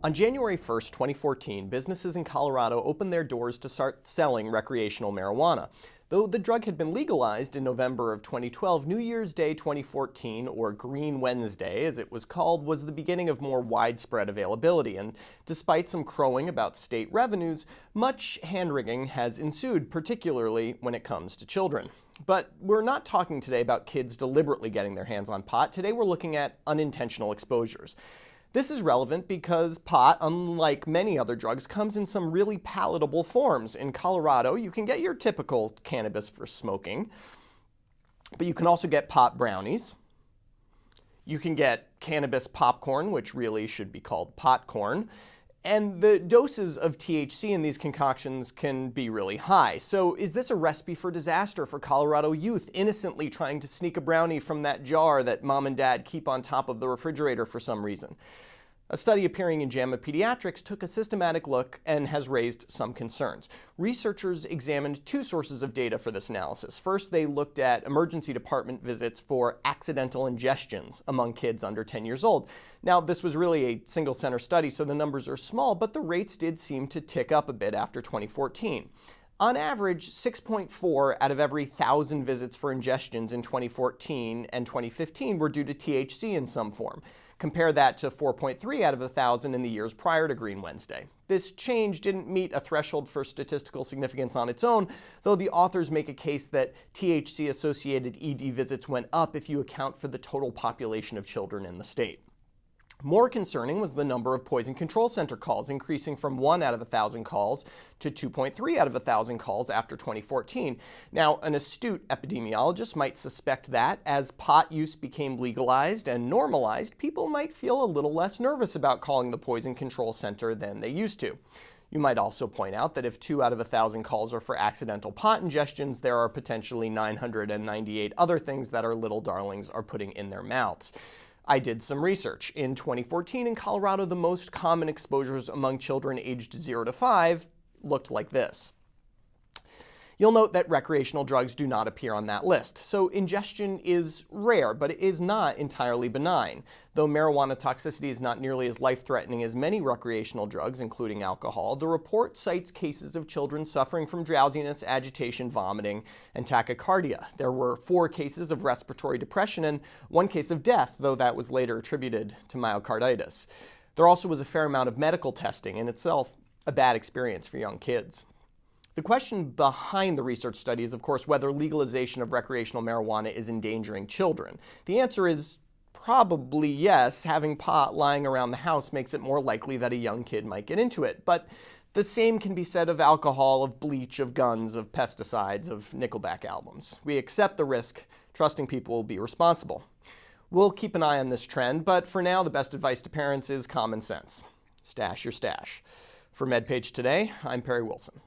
On January 1st, 2014, businesses in Colorado opened their doors to start selling recreational marijuana. Though the drug had been legalized in November of 2012, New Year's Day 2014, or Green Wednesday as it was called, was the beginning of more widespread availability. And despite some crowing about state revenues, much hand-wringing has ensued, particularly when it comes to children. But we're not talking today about kids deliberately getting their hands on pot. Today we're looking at unintentional exposures. This is relevant because pot, unlike many other drugs, comes in some really palatable forms. In Colorado, you can get your typical cannabis for smoking, but you can also get pot brownies. You can get cannabis popcorn, which really should be called potcorn. And the doses of THC in these concoctions can be really high. So is this a recipe for disaster for Colorado youth innocently trying to sneak a brownie from that jar that mom and dad keep on top of the refrigerator for some reason? A study appearing in JAMA Pediatrics took a systematic look and has raised some concerns. Researchers examined two sources of data for this analysis. First, they looked at emergency department visits for accidental ingestions among kids under 10 years old. Now, this was really a single center study, so the numbers are small, but the rates did seem to tick up a bit after 2014. On average, 6.4 out of every 1,000 visits for ingestions in 2014 and 2015 were due to THC in some form. Compare that to 4.3 out of 1,000 in the years prior to Green Wednesday. This change didn't meet a threshold for statistical significance on its own, though the authors make a case that THC-associated ED visits went up if you account for the total population of children in the state. More concerning was the number of poison control center calls, increasing from 1 out of 1,000 calls to 2.3 out of 1,000 calls after 2014. Now, an astute epidemiologist might suspect that as pot use became legalized and normalized, people might feel a little less nervous about calling the poison control center than they used to. You might also point out that if 2 out of 1,000 calls are for accidental pot ingestions, there are potentially 998 other things that our little darlings are putting in their mouths. I did some research. In 2014 in Colorado, the most common exposures among children aged 0 to 5 looked like this. You'll note that recreational drugs do not appear on that list. So ingestion is rare, but it is not entirely benign. Though marijuana toxicity is not nearly as life-threatening as many recreational drugs, including alcohol, the report cites cases of children suffering from drowsiness, agitation, vomiting, and tachycardia. There were 4 cases of respiratory depression and 1 case of death, though that was later attributed to myocarditis. There also was a fair amount of medical testing, in itself a bad experience for young kids. The question behind the research study is, of course, whether legalization of recreational marijuana is endangering children. The answer is probably yes. Having pot lying around the house makes it more likely that a young kid might get into it. But the same can be said of alcohol, of bleach, of guns, of pesticides, of Nickelback albums. We accept the risk, trusting people will be responsible. We'll keep an eye on this trend, but for now, the best advice to parents is common sense. Stash your stash. For MedPage Today, I'm Perry Wilson.